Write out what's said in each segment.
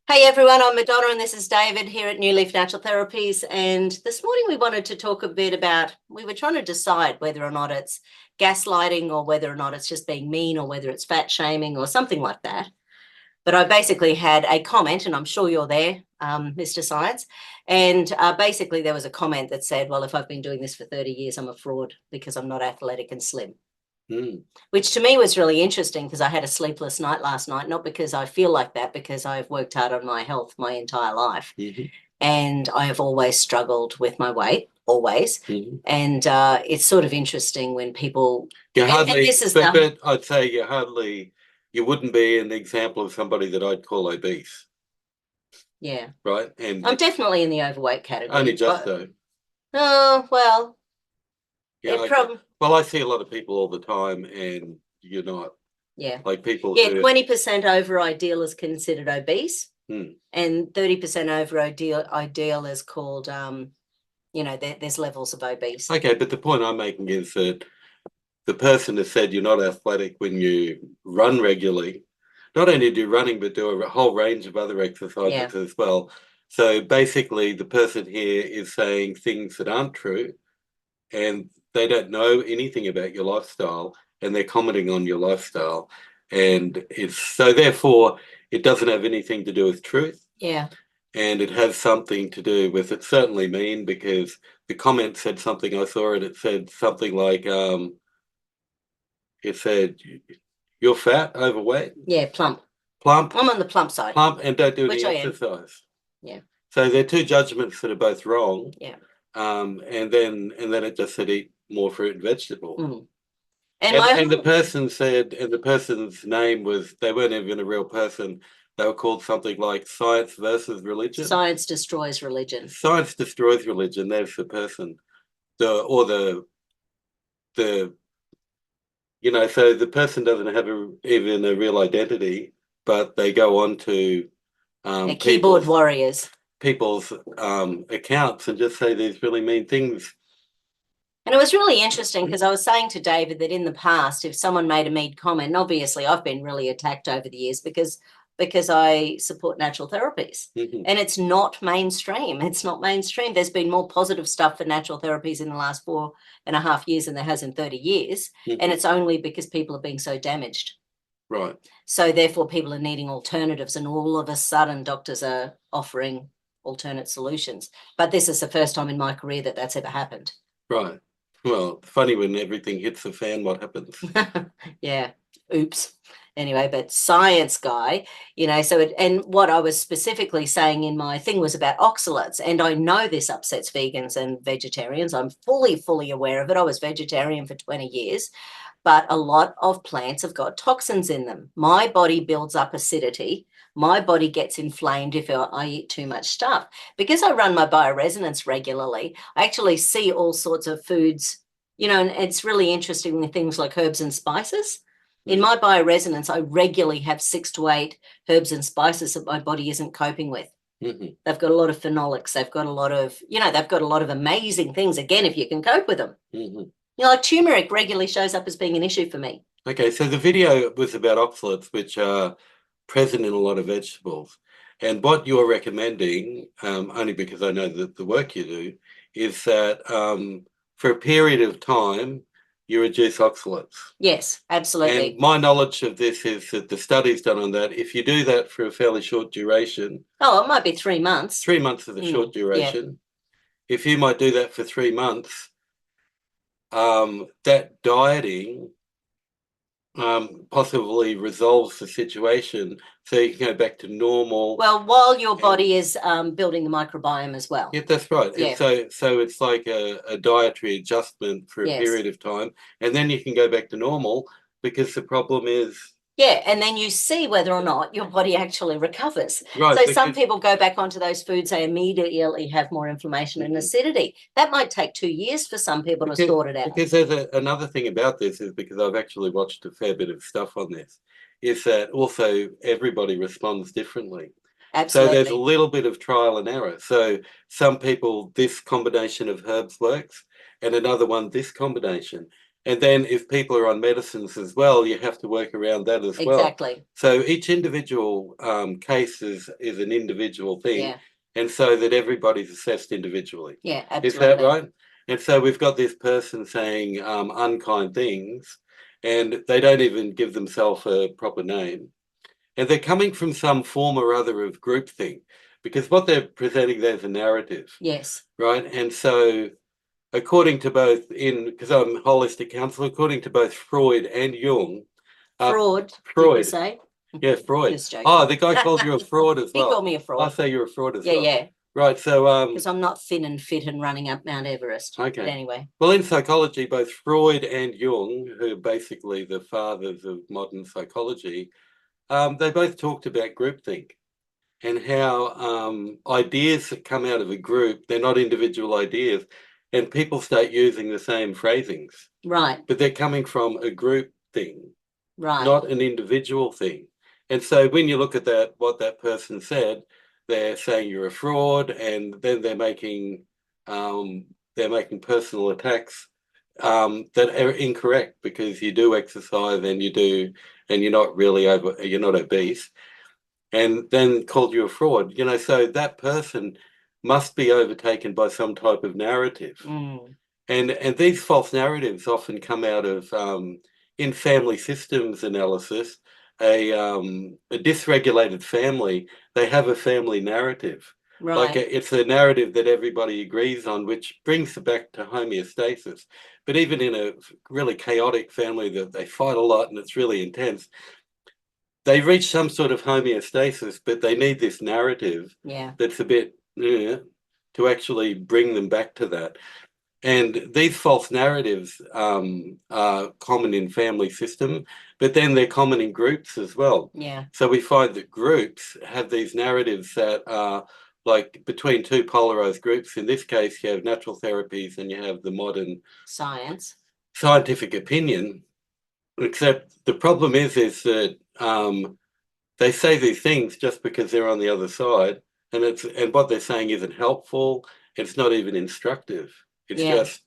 Hey everyone, I'm Madonna and this is David here at New Leaf Natural Therapies. And this morning we wanted to talk a bit about, we were trying to decide whether or not it's gaslighting or whether or not it's just being mean or whether it's fat shaming or something like that. But I basically had a comment, and I'm sure you're there, Mr. Science. And basically there was a comment that said, well, if I've been doing this for 30 years, I'm a fraud because I'm not athletic and slim. Which to me was really interesting because I had a sleepless night last night, not because I feel like that, because I've worked hard on my health my entire life. And I have always struggled with my weight, always. And it's sort of interesting when people... You hardly, this is but I'd say you wouldn't be an example of somebody that I'd call obese, Yeah. right? And I'm definitely in the overweight category. only just though. Oh, well, Yeah, well, I see a lot of people all the time, and you're not. Yeah. Like people Yeah, who... 20% over ideal is considered obese, and 30% over ideal is called, there's levels of obese. Okay, but the point I'm making is that the person has said you're not athletic when you run regularly. Not only do running, but do a whole range of other exercises as well. So basically, the person here is saying things that aren't true, and they don't know anything about your lifestyle, and they're commenting on your lifestyle. And it's so therefore it doesn't have anything to do with truth. Yeah. And it has something to do with, it's certainly mean, because the comment said something, I saw it, it said something like, it said, you're fat, overweight. Yeah, plump. Plump. I'm on the plump side. Plump and don't do Which any I am. exercise. Yeah. So they're two judgments that are both wrong. Yeah. And then it just said eat more fruit and vegetable. And the person said, and the person's name was, they weren't even a real person. They were called something like Science versus Religion. Science destroys religion. Science destroys religion. There's the person. So the person doesn't have even a real identity, but they go on to keyboard warriors. People's accounts and just say these really mean things. And it was really interesting because I was saying to David that in the past, if someone made a mean comment, and obviously I've been really attacked over the years because I support natural therapies, and it's not mainstream. It's not mainstream. There's been more positive stuff for natural therapies in the last 4.5 years than there has in 30 years. And it's only because people are being so damaged. Right. So therefore people are needing alternatives, and all of a sudden doctors are offering alternate solutions. But this is the first time in my career that that's ever happened. Right. Well, funny when everything hits the fan, what happens? Yeah. Oops. Anyway, but science guy, and what I was specifically saying in my thing was about oxalates. And I know this upsets vegans and vegetarians. I'm fully aware of it. I was vegetarian for 20 years. But a lot of plants have got toxins in them. My body builds up acidity. My body gets inflamed if I eat too much stuff. Because I run my bioresonance regularly, I actually see all sorts of foods, and it's really interesting with things like herbs and spices. In my bioresonance, I regularly have 6 to 8 herbs and spices that my body isn't coping with. They've got a lot of phenolics. They've got a lot of, they've got a lot of amazing things, again, if you can cope with them. Like turmeric regularly shows up as being an issue for me. Okay, so the video was about oxalates, which are present in a lot of vegetables. And what you're recommending, only because I know that the work you do, is that for a period of time, you reduce oxalates. Yes, absolutely. And my knowledge of this is that the studies done on that, if you do that for a fairly short duration... Oh, it might be 3 months. 3 months is a short duration. Yeah. If you might do that for 3 months... that dieting possibly resolves the situation so you can go back to normal. Well, while your body is building the microbiome as well. Yeah, that's right. Yeah. So it's like a dietary adjustment for a period of time, and then you can go back to normal, because the problem is... Yeah, and then you see whether or not your body actually recovers. Right, so some people go back onto those foods, they immediately have more inflammation and acidity. That might take 2 years for some people to sort it out. Because there's another thing about this, is because I've actually watched a fair bit of stuff on this, is that also everybody responds differently. Absolutely. So there's a little bit of trial and error. So some people, this combination of herbs works, and another one, this combination. And then if people are on medicines as well, you have to work around that as well. Exactly. So each individual case is an individual thing. Yeah. And so that everybody's assessed individually. Yeah, absolutely. Is that right? And so we've got this person saying unkind things, and they don't even give themselves a proper name. And they're coming from some form or other of groupthink, because what they're presenting there's a narrative. Yes. Right. And so according to both, because I'm a holistic counsellor, according to both Freud and Jung. Freud, did you say? Yeah, Freud. Just joking. Oh, the guy called you a fraud as well. He called me a fraud. I'll say you're a fraud as well. Yeah, yeah. Right, so because I'm not thin and fit and running up Mount Everest. Okay. But anyway. Well, in psychology, both Freud and Jung, who are basically the fathers of modern psychology, they both talked about groupthink and how ideas that come out of a group, they're not individual ideas, and people start using the same phrasings. Right. But they're coming from a group thing, right, not an individual thing. And so when you look at that, what that person said, they're saying you're a fraud, and then they're making personal attacks that are incorrect, because you do exercise and you're not really you're not obese, and then called you a fraud. So that person must be overtaken by some type of narrative. And these false narratives often come out of in family systems analysis. A dysregulated family, they have a family narrative. right. Like it's a narrative that everybody agrees on, which brings it back to homeostasis. But even in a really chaotic family that they fight a lot and it's really intense, they reach some sort of homeostasis, but they need this narrative that's a bit to actually bring them back to that. And these false narratives are common in family system, but then they're common in groups as well. Yeah. So we find that groups have these narratives that are like between two polarized groups. In this case, you have natural therapies and you have the modern scientific opinion. Except the problem is that they say these things just because they're on the other side, and what they're saying isn't helpful. It's not even instructive. It's just,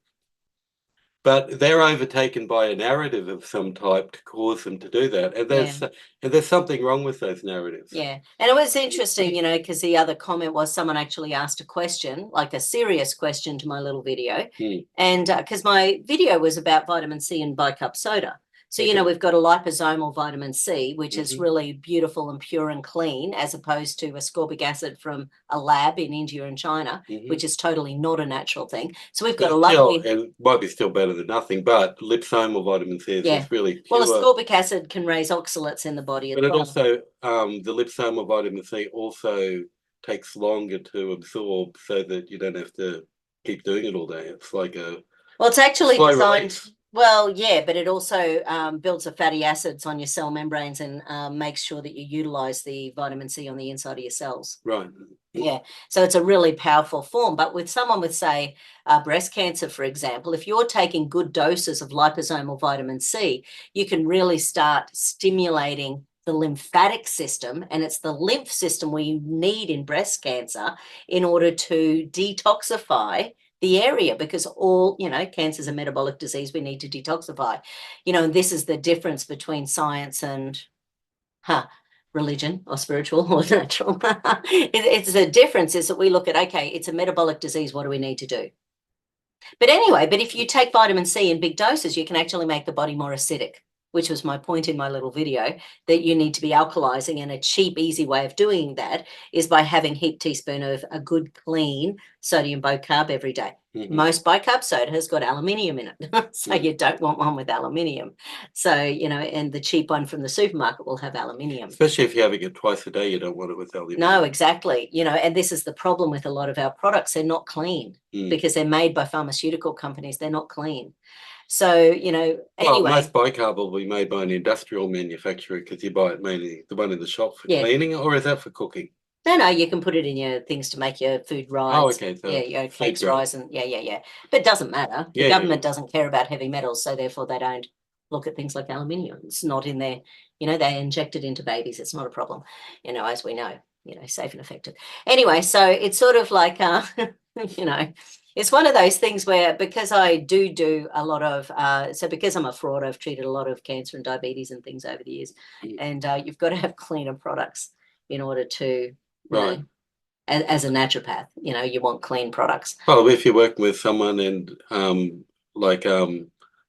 but they're overtaken by a narrative of some type to cause them to do that. And there's something wrong with those narratives. Yeah. And it was interesting, because the other comment was someone actually asked a question, like a serious question, to my little video. And because my video was about vitamin C and bicarb soda. So, we've got a liposomal vitamin C, which is really beautiful and pure and clean, as opposed to ascorbic acid from a lab in India and China, which is totally not a natural thing. So we've got it might be still better than nothing, but liposomal vitamin C is really pure. Well, ascorbic acid can raise oxalates in the body as well. But it also, the liposomal vitamin C also takes longer to absorb, so that you don't have to keep doing it all day. It's like it's actually designed. Release. Well, yeah, but it also builds the fatty acids on your cell membranes and makes sure that you utilize the vitamin C on the inside of your cells. Right. Yeah. So it's a really powerful form. But with someone with, say, breast cancer, for example, if you're taking good doses of liposomal vitamin C, you can really start stimulating the lymphatic system, and it's the lymph system we need in breast cancer in order to detoxify the area, because all, cancer is a metabolic disease. We need to detoxify, and this is the difference between science and religion or spiritual or natural. It's the difference is that we look at, okay, it's a metabolic disease. What do we need to do? But anyway, if you take vitamin C in big doses, you can actually make the body more acidic, which was my point in my little video, that you need to be alkalizing. And a cheap, easy way of doing that is by having a heaped teaspoon of a good, clean sodium bicarb every day. Most bicarb soda has got aluminium in it. So you don't want one with aluminium. So, and the cheap one from the supermarket will have aluminium. Especially if you're having it twice a day, you don't want it with aluminium. No, exactly. And this is the problem with a lot of our products. They're not clean because they're made by pharmaceutical companies. They're not clean. So, anyway. Well, most bicarb will be made by an industrial manufacturer, because you buy it mainly, the one in the shop, for cleaning, or is that for cooking? No, you can put it in your things to make your food rise. Oh, okay. So your cakes rise, and But it doesn't matter. The government doesn't care about heavy metals, so therefore they don't look at things like aluminium. It's not in there. They inject it into babies. It's not a problem, as we know, safe and effective. Anyway, so it's sort of like, It's one of those things where, because I do a lot of, so because I'm a fraud, I've treated a lot of cancer and diabetes and things over the years. And you've got to have cleaner products in order to, Right. As a naturopath, you want clean products. Well, if you're working with someone and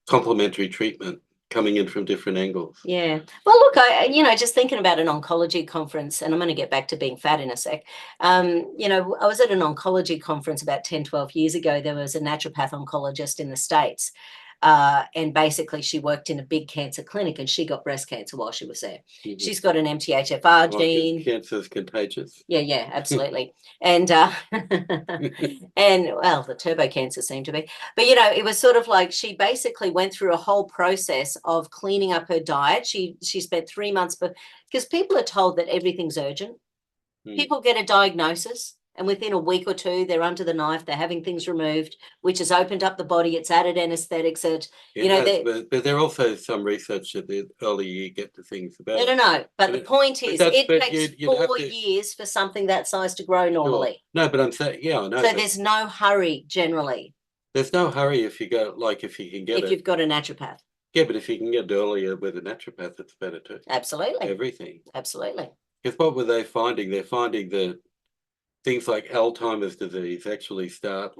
complementary treatment coming in from different angles. Yeah. Well, look, I just thinking about an oncology conference, and I'm going to get back to being fat in a sec. I was at an oncology conference about 10, 12 years ago. There was a naturopath oncologist in the States. And basically she worked in a big cancer clinic, and she got breast cancer while she was there. Mm-hmm. She's got an MTHFR gene. Cancer is contagious. Yeah, absolutely. And and well, the turbo cancer seemed to be, but it was sort of like she basically went through a whole process of cleaning up her diet. She spent 3 months, because people are told that everything's urgent. People get a diagnosis, and within a week or two, they're under the knife. They're having things removed, which has opened up the body. It's added anesthetics. But there are also some research that the earlier you get to things, the better. No. But the point is, it takes 4 years for something that size to grow normally. Sure. No, but I'm saying, yeah, I know. So there's no hurry generally. There's no hurry if you go, if you can get it. If you've got a naturopath. Yeah, but if you can get it earlier with a naturopath, it's better too. Absolutely. Everything. Absolutely. Because what were they finding? They're finding that things like Alzheimer's disease actually start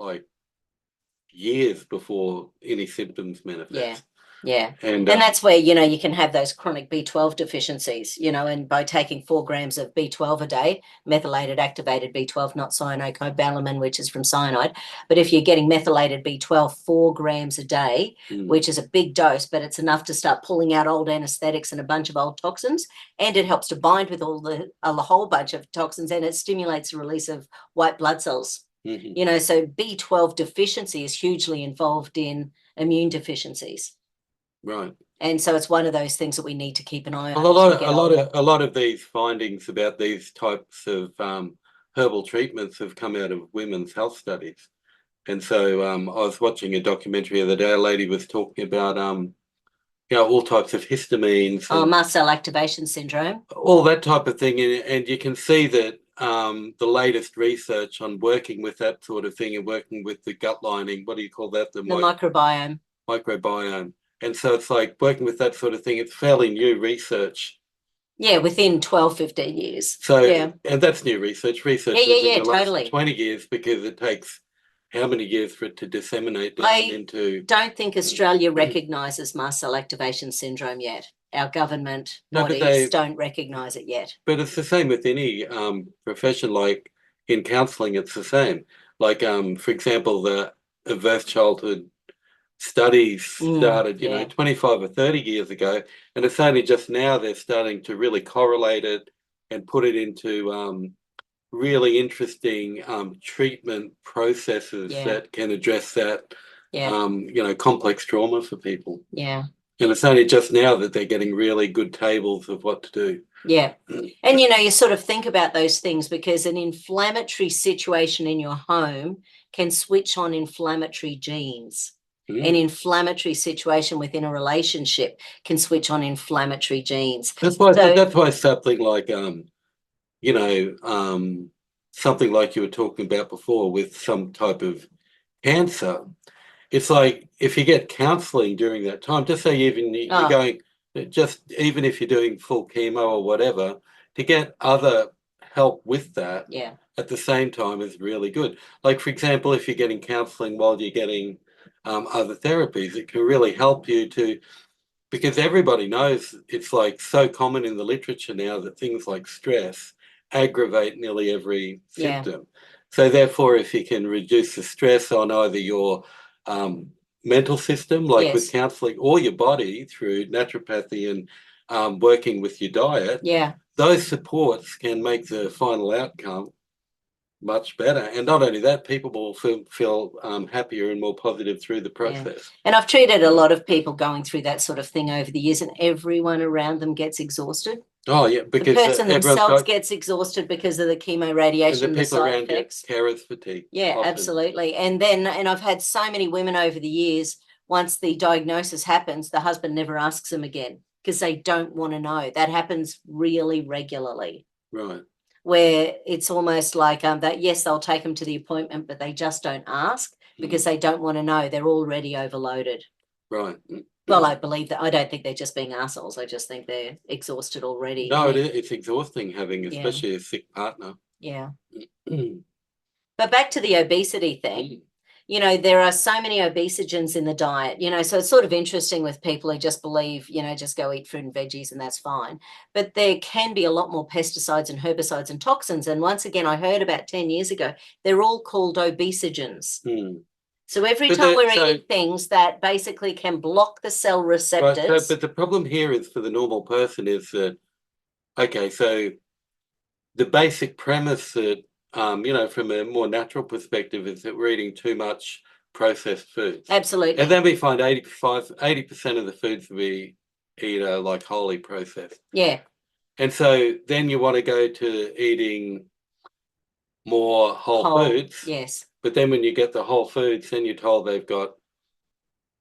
years before any symptoms manifest. Yeah. And that's where, you can have those chronic B12 deficiencies, and by taking 4 grams of B12 a day, methylated activated B12, not cyanocobalamin, which is from cyanide. But if you're getting methylated B12 4 grams a day, which is a big dose, but it's enough to start pulling out old anesthetics and a bunch of old toxins. And it helps to bind with a whole bunch of toxins, and it stimulates the release of white blood cells. Mm-hmm. So B12 deficiency is hugely involved in immune deficiencies. Right. And so it's one of those things that we need to keep an eye on. A lot of these findings about these types of herbal treatments have come out of women's health studies. And so I was watching a documentary the other day. A lady was talking about all types of histamines. Mast cell activation syndrome. All that type of thing. And you can see that the latest research on working with that sort of thing and working with the gut lining, what do you call that? The microbiome. Microbiome. And so it's working with that sort of thing. It's fairly new research. Yeah, within 12, 15 years. So, yeah. And that's new research. Yeah, totally. 20 years, because it takes how many years for it to disseminate into... I don't think Australia recognises mast cell activation syndrome yet. Our government bodies don't recognise it yet. But it's the same with any profession. Like in counselling, it's the same. For example, the adverse childhood studies started, 25 or 30 years ago, and it's only just now they're starting to really correlate it and put it into really interesting treatment processes that can address that, complex trauma for people. Yeah. And it's only just now that they're getting really good tables of what to do. Yeah. And, you sort of think about those things, because an inflammatory situation in your home can switch on inflammatory genes. An inflammatory situation within a relationship can switch on inflammatory genes. That's why something like, something like you were talking about before with some type of cancer, it's like if you get counselling during that time, just say even you're going, even if you're doing full chemo or whatever, to get other help with that at the same time is really good. For example, if you're getting counselling while you're getting other therapies, it can really help you because everybody knows it's so common in the literature now that things like stress aggravate nearly every symptom. So therefore, if you can reduce the stress on either your mental system, with counselling, or your body through naturopathy and working with your diet, those supports can make the final outcome much better. And not only that, people will feel happier and more positive through the process. Yeah. And I've treated a lot of people going through that sort of thing over the years, and everyone around them gets exhausted. Oh, yeah. Because the person themselves gets exhausted because of the chemo radiation and the people side around effects. Get carers fatigue. Yeah, often. Absolutely. And I've had so many women over the years, once the diagnosis happens, the husband never asks them again because they don't want to know. That happens really regularly. Right. Where it's almost like that, yes, they'll take them to the appointment, but they just don't ask because they don't want to know. They're already overloaded. Right. Well, I believe that. I don't think they're just being assholes. I just think they're exhausted already. No, it's exhausting having, especially a sick partner. Yeah. But back to the obesity thing. You know, there are so many obesogens in the diet, you know, so it's sort of interesting with people who just believe, you know, just go eat fruit and veggies and that's fine. But there can be a lot more pesticides and herbicides and toxins. And once again, I heard about 10 years ago, they're all called obesogens. So every time we're eating things that basically can block the cell receptors. Right, but the problem here is for the normal person is that, okay, so the basic premise that, you know, from a more natural perspective is that we're eating too much processed foods. Absolutely. And then we find 80% of the foods we eat are like wholly processed. Yeah. And so then you want to go to eating more whole foods. Yes. But then when you get the whole foods, then you're told they've got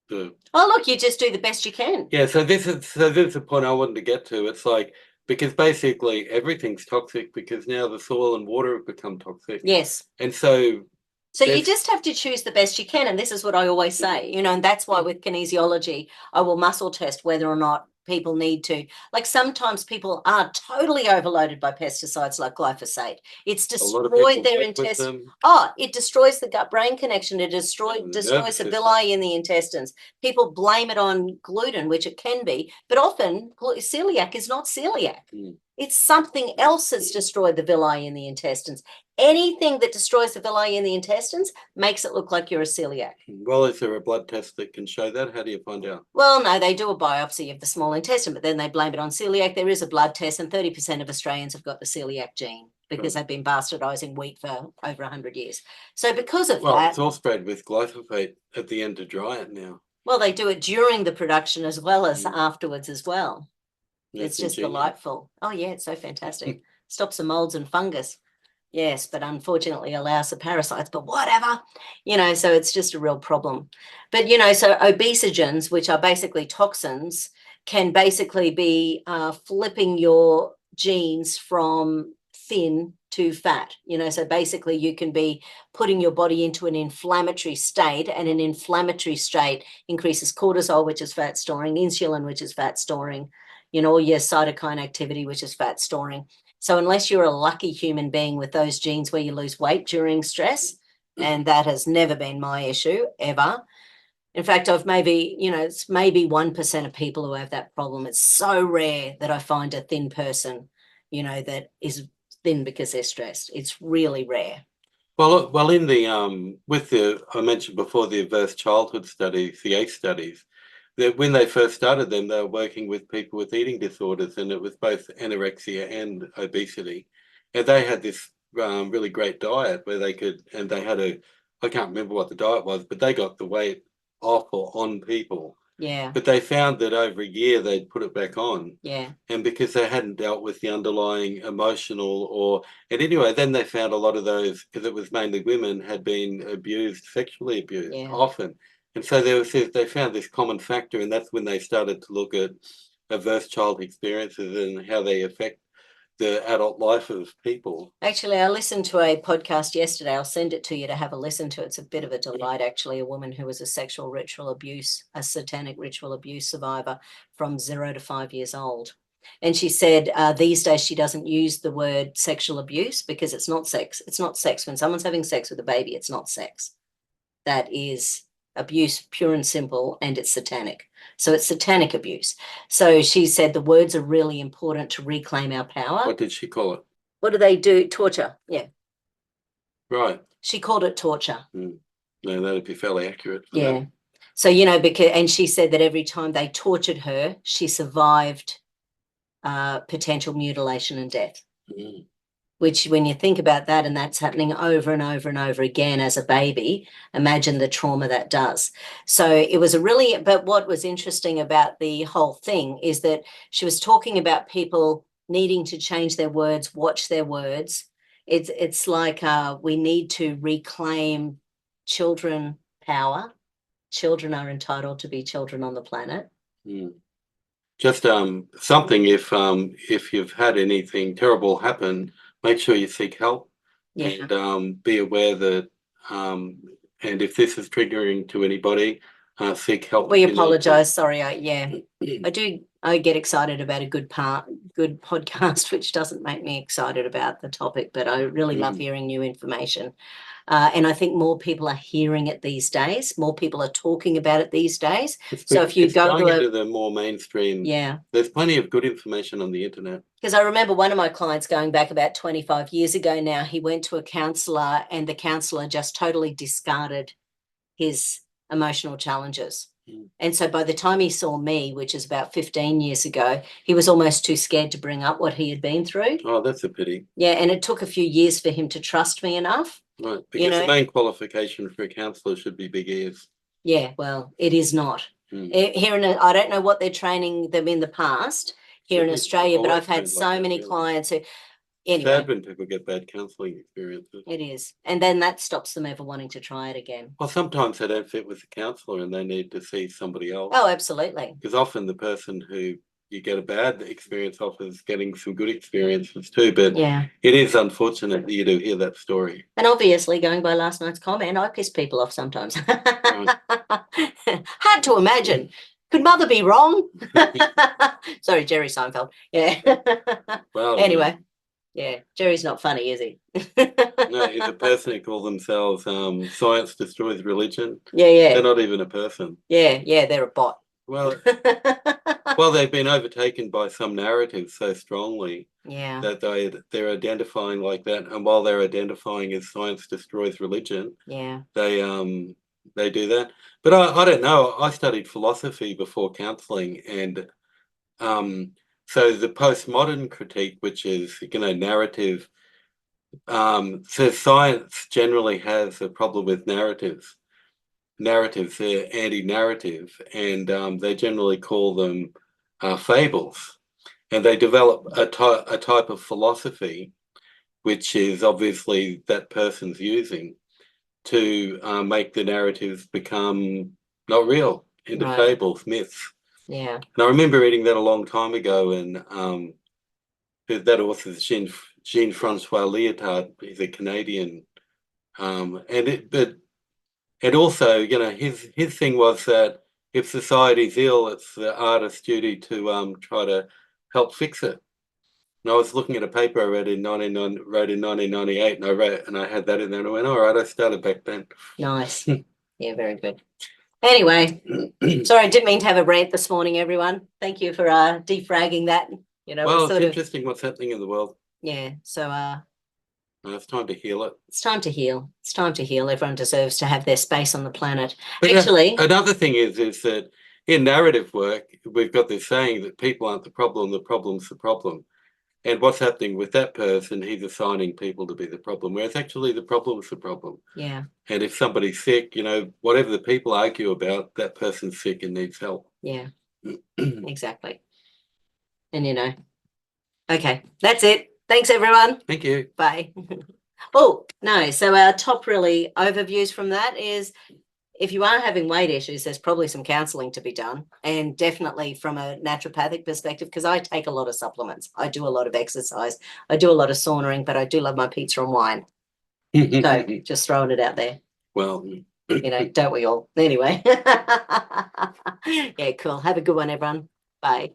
the... Oh, look, you just do the best you can. Yeah, so this is the point I wanted to get to. It's like, because basically everything's toxic because now the soil and water have become toxic. Yes. And so you just have to choose the best you can. And this is what I always say, you know, and that's why with kinesiology, I will muscle test whether or not people need to. Like sometimes people are totally overloaded by pesticides like glyphosate. It's destroyed their intestines. Oh, it destroys the gut-brain connection. It destroys the villi in the intestines. People blame it on gluten, which it can be, but often celiac is not celiac. It's something else that's destroyed the villi in the intestines. Anything that destroys the villi in the intestines makes it look like you're a celiac. Well, is there a blood test that can show that? How do you find out? Well, no, they do a biopsy of the small intestine, but then they blame it on celiac. There is a blood test, and 30% of Australians have got the celiac gene because they've been bastardizing wheat for over 100 years. So because of that... Well, it's all sprayed with glyphosate at the end to dry it now. Well, they do it during the production as well as afterwards as well. It's just delightful. Oh, yeah, it's so fantastic. Stops the molds and fungus. Yes, but unfortunately allows the parasites, but whatever, you know, so it's just a real problem. But, you know, so obesogens, which are basically toxins, can basically be flipping your genes from thin to fat, you know, so basically you can be putting your body into an inflammatory state, and an inflammatory state increases cortisol, which is fat storing, insulin, which is fat storing, you know, your cytokine activity, which is fat storing. So unless you're a lucky human being with those genes where you lose weight during stress, and that has never been my issue ever. In fact, I've maybe, you know, it's maybe 1% of people who have that problem. It's so rare that I find a thin person, you know, that is thin because they're stressed. It's really rare. Well, in the with the, I mentioned before, the adverse childhood studies, the ACE studies, that when they first started them, they were working with people with eating disorders, and it was both anorexia and obesity. And they had this really great diet where they could, and they had I can't remember what the diet was, but they got the weight off or on people. Yeah. But they found that over a year they'd put it back on. Yeah. And because they hadn't dealt with the underlying emotional and anyway, then they found a lot of those, because it was mainly women, had been abused, sexually abused often. And so they found this common factor, and that's when they started to look at adverse child experiences and how they affect the adult life of people. Actually, I listened to a podcast yesterday. I'll send it to you to have a listen to. It's a bit of a delight, actually. A woman who was a satanic ritual abuse survivor from 0 to 5 years old. And she said these days she doesn't use the word sexual abuse because it's not sex. It's not sex. When someone's having sex with a baby, it's not sex. That is abuse, pure and simple, and it's satanic. So it's satanic abuse. So she said the words are really important to reclaim our power. What did she call it? What do they do? Torture. Yeah. Right. She called it torture. No, that'd be fairly accurate. Yeah. That. So, you know, and she said that every time they tortured her, she survived potential mutilation and death. Which, when you think about that, and that's happening over and over and over again as a baby, imagine the trauma that does. So it was but what was interesting about the whole thing is that she was talking about people needing to change their words, watch their words. It's like we need to reclaim children power. Children are entitled to be children on the planet. Just something, if you've had anything terrible happen, make sure you seek help and be aware that And if this is triggering to anybody, seek help. We apologise. Sorry. I get excited about a good podcast, which doesn't make me excited about the topic, but I really love hearing new information. And I think more people are hearing it these days. More people are talking about it these days. So if you go into the more mainstream, there's plenty of good information on the internet. Because I remember one of my clients going back about 25 years ago now, he went to a counsellor and the counsellor just totally discarded his emotional challenges. And so by the time he saw me, which is about 15 years ago, he was almost too scared to bring up what he had been through. Oh, that's a pity. Yeah, and it took a few years for him to trust me enough. Right, because the main qualification for a counsellor should be big ears. Yeah, well, it is not. Here I don't know what they're training them in the past here in Australia, but I've had so many clients who... Anyway, sad when people get bad counselling experiences. It is. And then that stops them ever wanting to try it again. Well, sometimes they don't fit with the counsellor and they need to see somebody else. Oh, absolutely. Because often the person who you get a bad experience off is getting some good experiences too. But it is unfortunate that you do hear that story. And obviously, going by last night's comment, I piss people off sometimes. Hard to imagine. Could mother be wrong? Sorry, Jerry Seinfeld. Yeah. Well, anyway. Yeah, Jerry's not funny, is he? No, he's a person who calls themselves science destroys religion. Yeah. They're not even a person. Yeah, they're a bot. Well, they've been overtaken by some narrative so strongly that they're identifying like that. And while they're identifying as science destroys religion, they do that. But I don't know. I studied philosophy before counselling, and so the postmodern critique, which is, narrative, says science generally has a problem with narratives. Narratives, they're anti-narrative, and they generally call them fables. And they develop a type of philosophy, which is obviously that person's using to make the narratives become not real, into fables, myths. Yeah. And I remember reading that a long time ago, and that author is Jean-Francois Lyotard. He's a Canadian, and also, his thing was that if society's ill, it's the artist's duty to try to help fix it. And I was looking at a paper I read in 1998, and I had that in there, and I went, all right, I started back then. Nice. Yeah, very good. Anyway, sorry, I didn't mean to have a rant this morning, everyone. Thank you for defragging that. Well, it's interesting what's happening in the world. Yeah, so it's time to heal it. It's time to heal. It's time to heal. Everyone deserves to have their space on the planet. But actually, another thing is that in narrative work, we've got this saying that people aren't the problem's the problem. And what's happening with that person, he's assigning people to be the problem, whereas actually the problem's the problem. Yeah. And if somebody's sick, whatever the people argue about, that person's sick and needs help. Yeah, exactly. And, okay, that's it. Thanks, everyone. Thank you. Bye. Oh, no. So our top really overviews from that is, if you are having weight issues, there's probably some counselling to be done, and definitely from a naturopathic perspective, because I take a lot of supplements. I do a lot of exercise. I do a lot of sauntering, but I do love my pizza and wine. So just throwing it out there. Well, don't we all? Anyway. Yeah, cool. Have a good one, everyone. Bye.